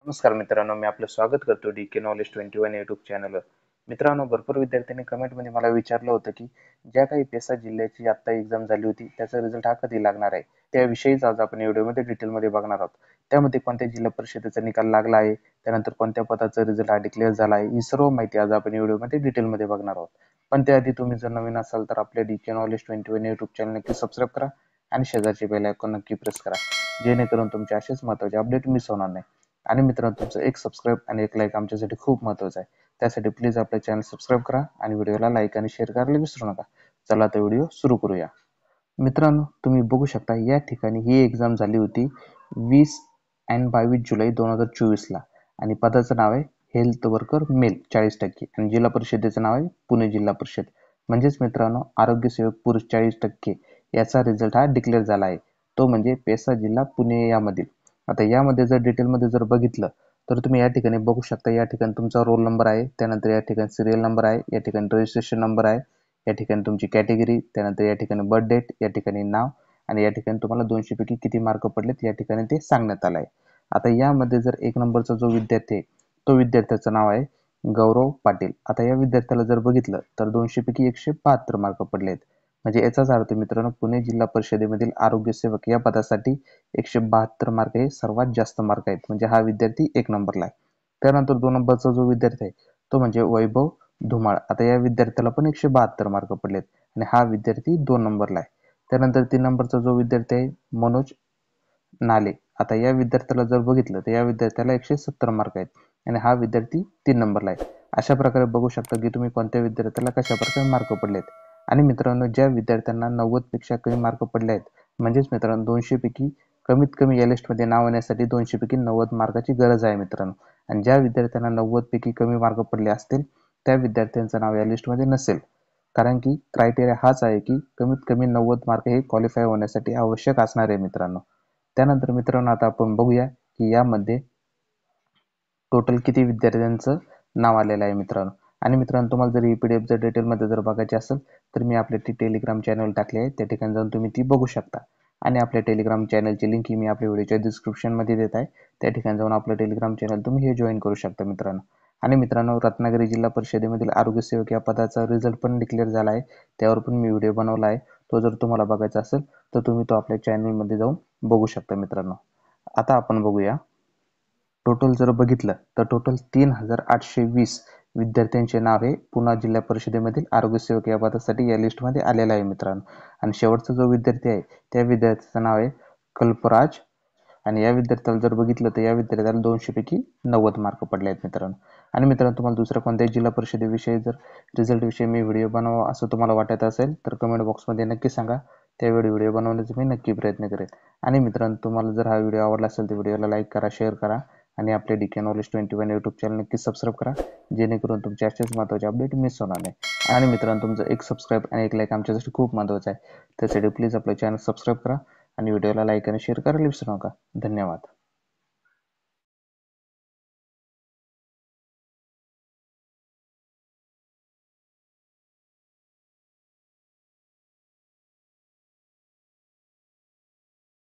नमस्कार मित्रांनो, मी आपलं स्वागत करतो DK नॉलेज 21 यूट्यूब चॅनलवर. मित्रांनो, भरपूर विद्यार्थ्यांनी कमेंटमध्ये मला विचारलं होतं की ज्या काही पेसा जिल्ह्याची आता एक्झाम झाली होती त्याचा रिझल्ट हा कधी लागणार आहे, त्याविषयीच आज आपण व्हिडिओमध्ये डिटेलमध्ये बघणार आहोत. त्यामध्ये कोणत्या जिल्हा परिषदेचा निकाल लागला आहे, त्यानंतर कोणत्या पदाचा रिझल्ट हा डिक्लेअर झाला आहे, ही सर्व माहिती आज आपण व्हिडिओमध्ये डिटेलमध्ये बघणार आहोत. पण त्याआधी तुम्ही जर नवीन असाल तर आपल्या DK नॉलेज 21 यूट्यूब चॅनल नक्की सबस्क्राईब करा आणि शेजारची बेल आयकॉन नक्की प्रेस करा, जेणेकरून तुमचे असेच महत्त्वाचे अपडेट मिस होणार नाही. आणि मित्रांनो, तुमचं एक सबस्क्राईब आणि एक लाईक आमच्यासाठी खूप महत्त्वाचं आहे. त्यासाठी प्लीज आपले चॅनल सबस्क्राईब करा आणि व्हिडिओला लाईक आणि शेअर करायला विसरू नका. चला तर व्हिडिओ सुरू करूया. मित्रांनो, तुम्ही बघू शकता या ठिकाणी ही एक्झाम झाली होती 20 आणि 22 जुलै 2024 ला आणि पदाचं नाव आहे हेल्थ वर्कर मेल 40% आणि जिल्हा परिषदेचं नाव आहे पुणे जिल्हा परिषद. म्हणजेच मित्रांनो, आरोग्य सेवक पुरुष 40% याचा रिझल्ट हा डिक्लेअर झाला आहे, तो म्हणजे पेसा जिल्हा पुणे यामधील. आता यामध्ये जर डिटेलमध्ये जर बघितलं तर तुम्ही या ठिकाणी बघू शकता, या ठिकाणी तुमचा रोल नंबर आहे, त्यानंतर या ठिकाणी सिरियल नंबर आहे, या ठिकाणी रजिस्ट्रेशन नंबर आहे, या ठिकाणी तुमची कॅटेगरी, त्यानंतर या ठिकाणी बर्थ डेट, या ठिकाणी नाव आणि या ठिकाणी तुम्हाला 200 पैकी किती मार्क पडलेत या ठिकाणी ते सांगण्यात आलं आहे. आता यामध्ये जर एक नंबरचा जो विद्यार्थी आहे तो विद्यार्थ्याचं नाव आहे गौरव पाटील. आता या विद्यार्थ्याला जर बघितलं तर 200 पैकी 172 मार्क पडलेत. म्हणजे याचाच अर्थ मित्रांनो, पुणे जिल्हा परिषदेमधील आरोग्य सेवक या पदासाठी 172 मार्क हे सर्वात जास्त मार्क आहेत, म्हणजे हा विद्यार्थी एक नंबरला आहे. त्यानंतर 2 नंबरचा जो विद्यार्थी आहे तो म्हणजे वैभव धुमाळ. आता या विद्यार्थ्याला पण 172 मार्क पडलेत आणि हा विद्यार्थी 2 नंबरला आहे. त्यानंतर 3 नंबरचा जो विद्यार्थी आहे मनोज नाले. आता या विद्यार्थ्याला जर बघितलं तर या विद्यार्थ्याला 170 मार्क आहेत आणि हा विद्यार्थी 3 नंबरला आहे. अशा प्रकारे बघू शकता की तुम्ही कोणत्या विद्यार्थ्याला कशा प्रकारे मार्क पडलेत. आणि मित्रांनो, ज्या विद्यार्थ्यांना 90 पेक्षा कमी मार्क पडले आहेत, म्हणजेच मित्रांनो 200 पैकी कमीत कमी या लिस्टमध्ये नाव येण्यासाठी 200 पैकी 90 मार्काची गरज आहे मित्रांनो. आणि ज्या विद्यार्थ्यांना 90 पैकी कमी मार्क पडले असतील त्या विद्यार्थ्यांचं नाव या लिस्टमध्ये नसेल, कारण की क्रायटेरिया हाच आहे की कमीत कमी 90 मार्क हे क्वालिफाय होण्यासाठी आवश्यक असणार आहे मित्रांनो. त्यानंतर मित्रांनो, आता आपण बघूया की यामध्ये टोटल किती विद्यार्थ्यांचं नाव आलेलं आहे मित्रांनो. आणि मित्रांनो, तुम्हाला जर ही PDF जर डिटेलमध्ये जर बघायची असेल तर मी आपल्या टेलिग्राम चॅनल टाकले आहे, त्या ठिकाणी जाऊन तुम्ही ती बघू शकता. आणि आपल्या टेलिग्राम चॅनलची लिंक ही मी आपल्या व्हिडिओच्या डिस्क्रिप्शनमध्ये देत आहे, त्या ठिकाणी जाऊन आपलं टेलिग्राम चॅनल तुम्ही हे जॉईन करू शकता मित्रांनो. आणि मित्रांनो, रत्नागिरी जिल्हा परिषदेमधील आरोग्य सेवक या पदाचा रिझल्ट पण डिक्लेअर झाला आहे, त्यावर पण मी व्हिडिओ बनवला आहे. तो जर तुम्हाला बघायचा असेल तर तुम्ही तो आपल्या चॅनलमध्ये जाऊन बघू शकता मित्रांनो. आता आपण बघूया, टोटल जर बघितलं तर टोटल 3820 विद्यार्थ्यांचे नाव हे पुणे जिल्हा परिषदेमधील आरोग्य सेवक या पदासाठी या लिस्टमध्ये आलेलं आहे मित्रांनो. आणि शेवटचा जो विद्यार्थी आहे त्या विद्यार्थ्याचं नाव आहे कल्पराज. आणि या विद्यार्थ्याला जर बघितलं तर या विद्यार्थ्याला 200 पैकी 90 मार्क पडले आहेत मित्रांनो. आणि मित्रांनो, तुम्हाला दुसऱ्या कोणत्याही जिल्हा परिषदेविषयी जर रिझल्ट विषयी मी व्हिडिओ बनवावा असं तुम्हाला वाटत असेल तर कमेंट बॉक्समध्ये नक्की सांगा, त्यावेळी व्हिडिओ बनवण्याचा मी नक्की प्रयत्न करेन. आणि मित्रांनो, तुम्हाला जर हा व्हिडिओ आवडला असेल तर व्हिडिओला लाईक करा, शेअर करा आणि आपले DK नॉलेज 21 यूट्यूब चॅनल नक्की सबस्क्राईब करा, जेणेकरून तुमचे असेच महत्त्वाचे अपडेट मिस होणार नाही. आणि मित्रांनो, तुमचं एक सबस्क्राईब आणि एक लाईक आमच्यासाठी खूप महत्त्वाचं आहे, त्यासाठी प्लीज आपलं चॅनल सबस्क्राईब करा आणि व्हिडिओला लाईक आणि शेअर करायला विसरू नका. धन्यवाद.